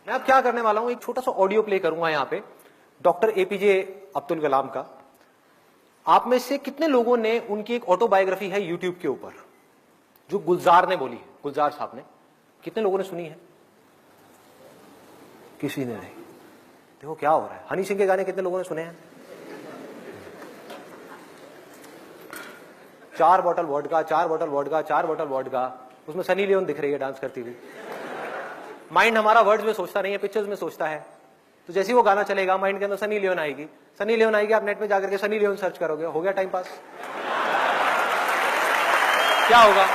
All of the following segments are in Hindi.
मैं अब क्या करने वाला हूं, एक छोटा सा ऑडियो प्ले करूंगा यहां पे डॉक्टर एपीजे अब्दुल कलाम का। आप में से कितने लोगों ने, उनकी एक ऑटोबायोग्राफी है यूट्यूब के ऊपर जो गुलजार ने बोली है, गुलजार साहब ने, कितने लोगों ने सुनी है? किसी ने नहीं। देखो क्या हो रहा है। हनी सिंह के गाने कितने लोगों ने सुने हैं? 4 bottle vodka, 4 bottle vodka, 4 bottle vodka. उसमें सनी लियोन दिख रही है डांस करती हुई। माइंड हमारा वर्ड्स में सोचता नहीं है, पिक्चर्स में सोचता है। तो जैसे ही वो गाना चलेगा माइंड के अंदर सनी लियोन आएगी। सनी लियोन आएगी, आप नेट पे जाकर के सनी लियोन सर्च करोगे, हो गया टाइम पास। क्या होगा?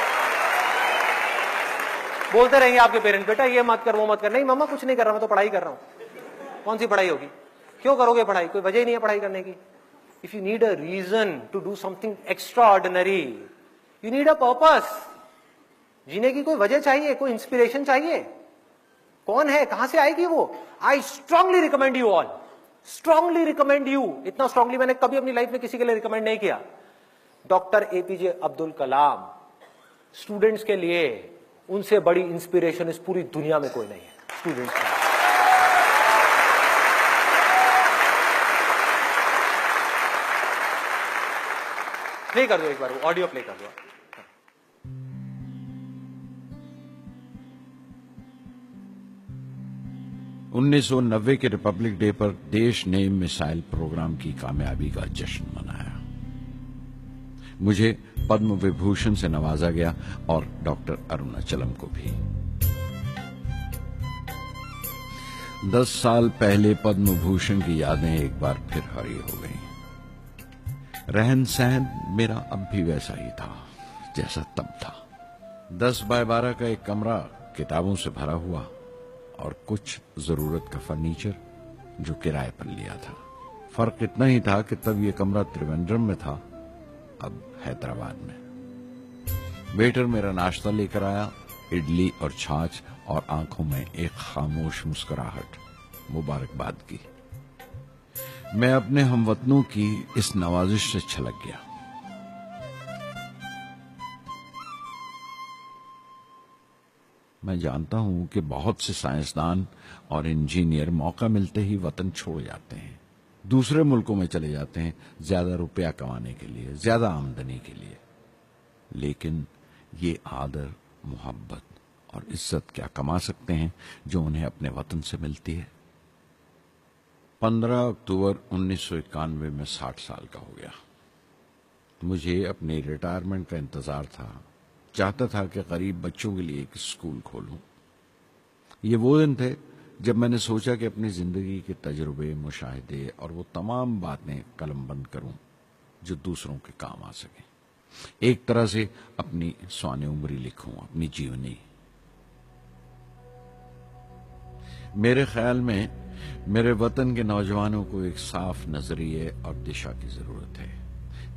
बोलते रहेंगे आपके पेरेंट्स, बेटा ये मत कर, वो मत कर। नहीं मम्मा कुछ नहीं कर रहा, मैं तो पढ़ाई कर रहा हूं। कौन सी पढ़ाई होगी? क्यों करोगे पढ़ाई? कोई वजह ही नहीं है पढ़ाई करने की। If you need a reason to do something extraordinary, you need a purpose. जीने की कोई वजह चाहिए, कोई इंस्पिरेशन चाहिए। कौन है, कहां से आएगी वो? I strongly recommend you all, strongly recommend you. इतना स्ट्रांगली मैंने कभी अपनी लाइफ में किसी के लिए रिकमेंड नहीं किया। Doctor APJ Abdul Kalam. Students के लिए उनसे बड़ी इंस्पिरेशन इस पूरी दुनिया में कोई नहीं है। स्टूडेंट्स के लिए प्ले कर दो एक बार, ऑडियो प्ले कर दो। 1990 के रिपब्लिक डे पर देश ने मिसाइल प्रोग्राम की कामयाबी का जश्न मनाया। मुझे पद्म विभूषण से नवाजा गया और डॉक्टर अरुणाचलम को भी। 10 साल पहले पद्म भूषण की यादें एक बार फिर हरी हो गईं। रहन सहन मेरा अब भी वैसा ही था जैसा तब था। 10 बाय 12 का एक कमरा किताबों से भरा हुआ और कुछ जरूरत का फर्नीचर जो किराए पर लिया था। फर्क इतना ही था कि तब यह कमरा त्रिवेंद्रम में था, अब हैदराबाद में। वेटर मेरा नाश्ता लेकर आया, इडली और छाछ, और आंखों में एक खामोश मुस्कुराहट मुबारकबाद की। मैं अपने हमवतनों की इस नवाजिश से छलक गया। मैं जानता हूं कि बहुत से साइंसदान और इंजीनियर मौका मिलते ही वतन छोड़ जाते हैं, दूसरे मुल्कों में चले जाते हैं ज्यादा रुपया कमाने के लिए, ज्यादा आमदनी के लिए। लेकिन ये आदर, मोहब्बत और इज्जत क्या कमा सकते हैं जो उन्हें अपने वतन से मिलती है। 15 अक्टूबर 1991 में 60 साल का हो गया। मुझे अपनी रिटायरमेंट का इंतजार था। चाहता था कि गरीब बच्चों के लिए एक स्कूल खोलूं। ये वो दिन थे जब मैंने सोचा कि अपनी जिंदगी के तजुर्बे, मुशाहिदे और वो तमाम बातें कलमबंद करूं जो दूसरों के काम आ सके। एक तरह से अपनी स्वाने उम्री लिखूं, अपनी जीवनी। मेरे ख्याल में मेरे वतन के नौजवानों को एक साफ नजरिए और दिशा की जरूरत है।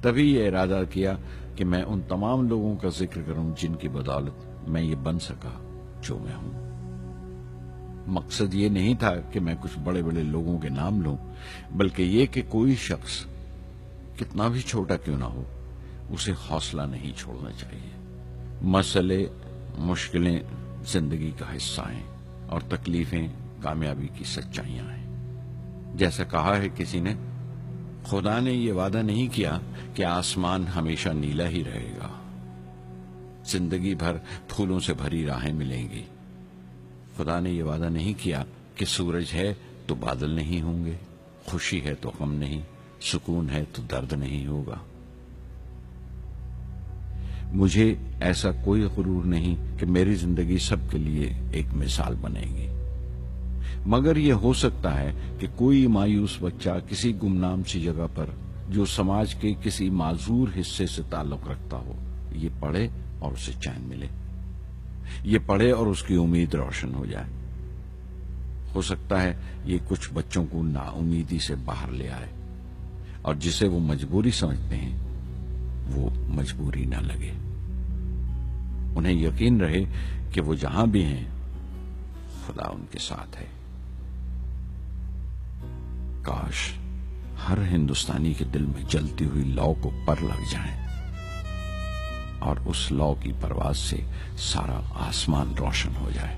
तभी ये इरादा किया कि मैं उन तमाम लोगों का जिक्र करूं जिनकी बदौलत मैं ये बन सका जो मैं हूं। मकसद ये नहीं था कि मैं कुछ बड़े बड़े लोगों के नाम लूं, बल्कि ये कि कोई शख्स कितना भी छोटा क्यों ना हो, उसे हौसला नहीं छोड़ना चाहिए। मसले, मुश्किलें जिंदगी का हिस्सा हैं और तकलीफें कामयाबी की सच्चाइयां हैं। जैसा कहा है किसी ने, खुदा ने यह वादा नहीं किया कि आसमान हमेशा नीला ही रहेगा, जिंदगी भर फूलों से भरी राहें मिलेंगी। खुदा ने यह वादा नहीं किया कि सूरज है तो बादल नहीं होंगे, खुशी है तो गम नहीं, सुकून है तो दर्द नहीं होगा। मुझे ऐसा कोई गुरूर नहीं कि मेरी जिंदगी सबके लिए एक मिसाल बनेगी, मगर यह हो सकता है कि कोई मायूस बच्चा किसी गुमनाम सी जगह पर जो समाज के किसी माजूर हिस्से से ताल्लुक रखता हो, ये पढ़े और उसे चैन मिले। ये पढ़े और उसकी उम्मीद रोशन हो जाए। हो सकता है ये कुछ बच्चों को नाउमीदी से बाहर ले आए और जिसे वो मजबूरी समझते हैं वो मजबूरी ना लगे। उन्हें यकीन रहे कि वो जहां भी हैं खुदा उनके साथ है। काश हर हिंदुस्तानी के दिल में जलती हुई लौ को पर लग जाए और उस लौ की परवाज से सारा आसमान रोशन हो जाए।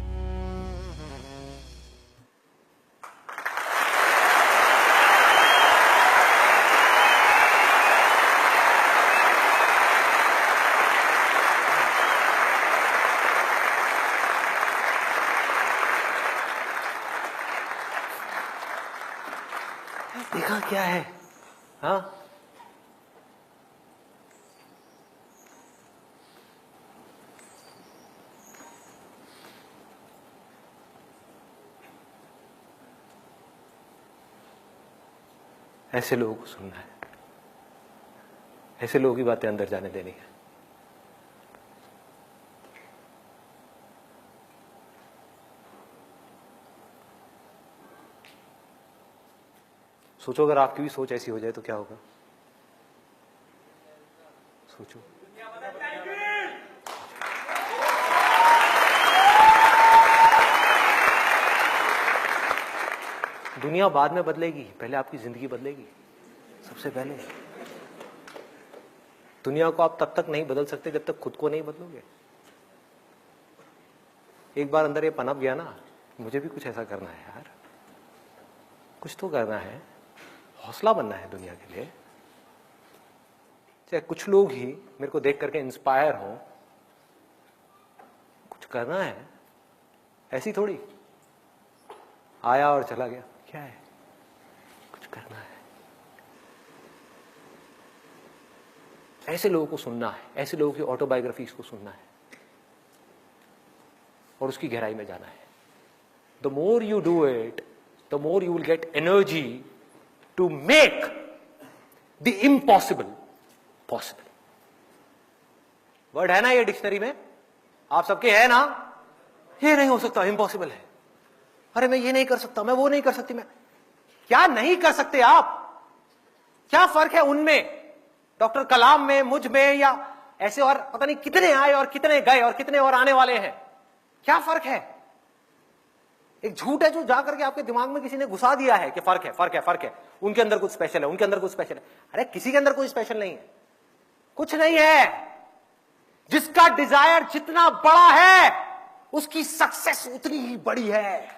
देखा क्या है? हाँ, ऐसे लोगों को सुनना है, ऐसे लोगों की बातें अंदर जाने देनी है। सोचो अगर आपकी भी सोच ऐसी हो जाए तो क्या होगा? सोचो। दुनिया बाद में बदलेगी, पहले आपकी जिंदगी बदलेगी। सबसे पहले दुनिया को आप तब तक नहीं बदल सकते जब तक खुद को नहीं बदलोगे। एक बार अंदर ये पनप गया ना, मुझे भी कुछ ऐसा करना है यार, कुछ तो करना है, हौसला बनना है दुनिया के लिए। चाहे कुछ लोग ही मेरे को देख करके इंस्पायर हो, कुछ करना है। ऐसी थोड़ी आया और चला गया, क्या है? कुछ करना है। ऐसे लोगों को सुनना है, ऐसे लोगों की ऑटोबायोग्राफीज को सुनना है और उसकी गहराई में जाना है। The more you do it, the more you will get energy to make the impossible possible. Word है ना ये डिक्शनरी में, आप सबके है ना? ये नहीं हो सकता, इम्पॉसिबल है। अरे मैं ये नहीं कर सकता, मैं वो नहीं कर सकती, मैं क्या नहीं कर सकते आप? क्या फर्क है उनमें, डॉक्टर कलाम में, मुझ में, या ऐसे और पता नहीं कितने आए और कितने गए और कितने और आने वाले हैं? क्या फर्क है? एक झूठ है जो जाकर के आपके दिमाग में किसी ने घुसा दिया है कि फर्क है, फर्क है, फर्क है, उनके अंदर कुछ स्पेशल है, उनके अंदर कुछ स्पेशल है। अरे किसी के अंदर कोई स्पेशल नहीं है, कुछ नहीं है। जिसका डिजायर जितना बड़ा है उसकी सक्सेस उतनी ही बड़ी है।